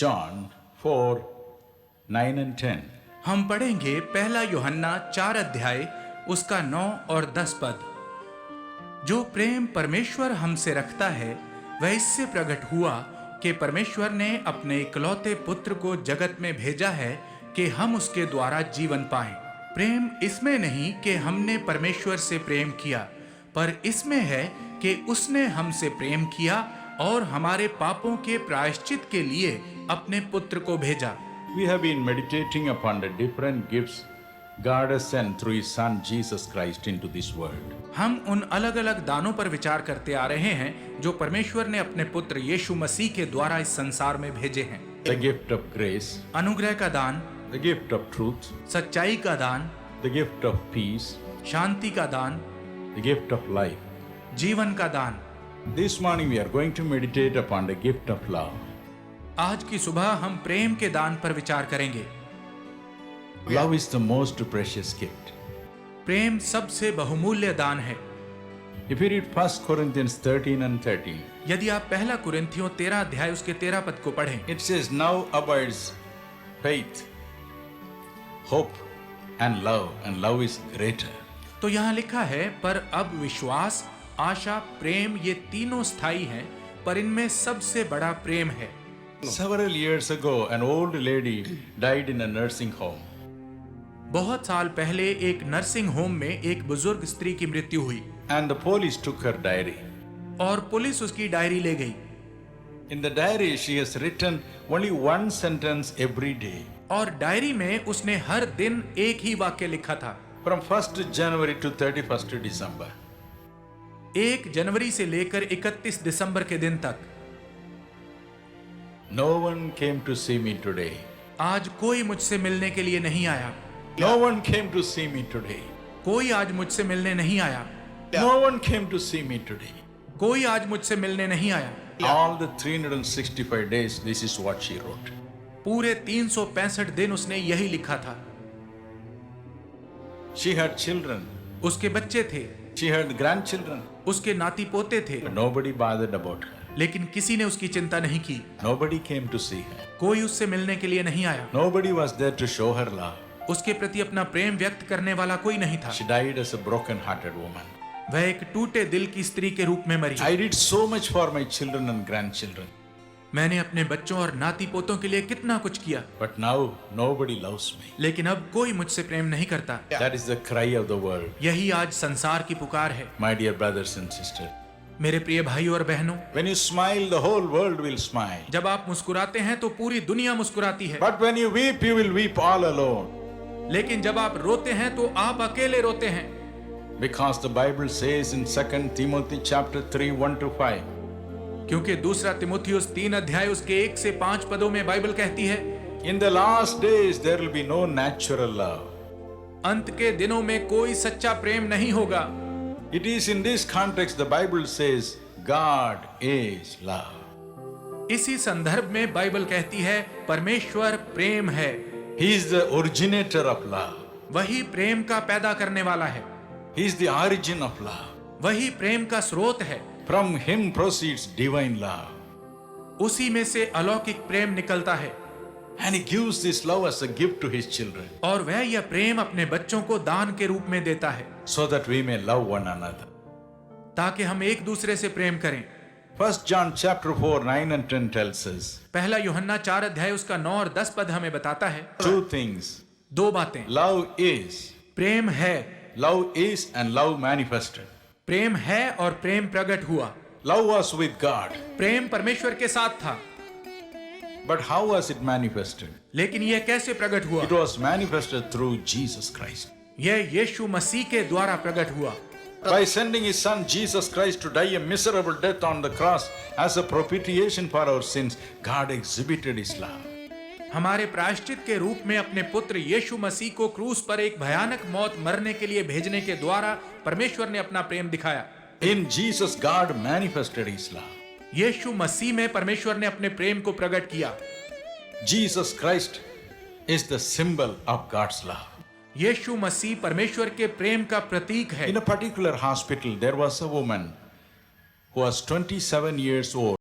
John 4, 9 and 10. हम पढ़ेंगे पहला यूहन्ना 4 अध्याय उसका 9 और 10 पद। जो प्रेम परमेश्वर हमसे रखता है वह इससे प्रकट हुआ कि परमेश्वर ने अपने इकलौते पुत्र को जगत में भेजा है कि हम उसके द्वारा जीवन पाएं। प्रेम इसमें नहीं कि हमने परमेश्वर से प्रेम किया, पर इसमें है कि उसने हमसे प्रेम किया और हमारे पापों के प्रायश्चित के लिए अपने पुत्र को भेजा। We have been meditating upon the different gifts God has sent through His Son Jesus Christ into this world. हम उन अलग अलग दानों पर विचार करते आ रहे हैं जो परमेश्वर ने अपने पुत्र यीशु मसीह के द्वारा इस संसार में भेजे हैं। The gift of grace, अनुग्रह का दान, the gift of truth, सच्चाई का दान, the gift of peace, शांति का दान, the gift of life. जीवन का दान। This morning we are going to meditate upon the gift of love. आज की सुबह हम प्रेम के दान पर विचार करेंगे। Love is the most precious gift. प्रेम सबसे बहुमूल्य दान है। If you read 1 Corinthians 13 and 13, यदि आप पहला कुरिन्थियों 13 अध्याय उसके 13 पद को पढ़ें, it says, Now abides faith, hope, and love is greater. तो यहाँ लिखा है, पर अब विश्वास, आशा, प्रेम ये तीनों स्थायी हैं, पर इनमें सबसे बड़ा प्रेम है। Several years ago, an old lady died in a nursing home. बहुत साल पहले एक नर्सिंग होम में एक बुजुर्ग स्त्री की मृत्यु हुई And the police took her diary. और पुलिस उसकी डायरी ले गई। In the diary, she has written only one sentence every day. और डायरी में उसने हर दिन एक ही वाक्य लिखा था। From 1st January to 31st December. 1 जनवरी से लेकर 31 दिसंबर के दिन तक। No one came to see me today. आज कोई मुझसे मिलने के लिए नहीं आया। No one came to see me today. कोई आज मुझसे मिलने नहीं आया। No one came to see me today. कोई आज मुझसे मिलने नहीं आया। All the 365 days, this is what she wrote. पूरे 365 दिन उसने यही लिखा था। She had children. उसके बच्चे थे, She had grandchildren. उसके नाती पोते थे, But nobody bothered about her. लेकिन किसी ने उसकी चिंता नहीं की। Nobody came to see her. कोई उससे मिलने के लिए नहीं आया। Nobody was there to show her love. उसके प्रति अपना प्रेम व्यक्त करने वाला कोई नहीं था। She died as a broken-hearted woman. वह एक टूटे दिल की स्त्री के रूप में मरी। I did so much for my children and grandchildren. मैंने अपने बच्चों और नाती पोतों के लिए कितना कुछ किया, But now nobody loves me. लेकिन अब कोई मुझसे प्रेम नहीं करता। That is the cry of the world. यही आज संसार की पुकार है। My dear brothers and sisters. मेरे प्रिय भाइयों और बहनों, When you smile, the whole world will smile. जब आप मुस्कुराते हैं तो पूरी दुनिया मुस्कुराती है, But when you weep, you will weep all alone. लेकिन जब आप रोते हैं तो आप अकेले रोते हैं। Because the Bible says in 2 Timothy chapter 3, 1 to 5. क्योंकि दूसरा तिमुथियुस 3 अध्याय उसके 1 से 5 पदों में बाइबल कहती है, In the last days, there will be no natural love. अंत के दिनों में कोई सच्चा प्रेम नहीं होगा। It is in this context the Bible says, God is love. इसी संदर्भ में बाइबल कहती है, परमेश्वर प्रेम है। He is the originator of love. वही प्रेम का पैदा करने वाला है। He is the origin of love. वही प्रेम का स्रोत है। From Him proceeds divine love. उसी में से अलौकिक प्रेम निकलता है। And He gives this love as a gift to His children. और वह यह प्रेम अपने बच्चों को दान के रूप में देता है, So that we may love one another. ताकि हम एक दूसरे से प्रेम करें। 1 John chapter 4, 9 and 10 tells us पहला यूहन्ना 4 अध्याय उसका 9 और 10 पद हमें बताता है two things. 2 बातें। Love is. प्रेम है, Love is and love manifested. प्रेम है और प्रेम प्रकट हुआ। Love was with God. प्रेम परमेश्वर के साथ था, But how was it manifested? लेकिन यह कैसे प्रकट हुआ? It was manifested through Jesus Christ. यह यीशु मसीह के द्वारा प्रकट हुआ। By sending His Son Jesus Christ to die a miserable death on the cross as a propitiation for our sins, God exhibited His love. हमारे प्रायश्चित के रूप में अपने पुत्र यीशु मसीह को क्रूस पर एक भयानक मौत मरने के लिए भेजने के द्वारा परमेश्वर ने अपना प्रेम दिखाया। In Jesus, God manifested His love. यीशु मसीह में परमेश्वर ने अपने प्रेम को प्रकट किया। Jesus Christ is the symbol of God's love. यीशु मसीह परमेश्वर के प्रेम का प्रतीक है। In a particular hospital, there was a woman who was 27 years old.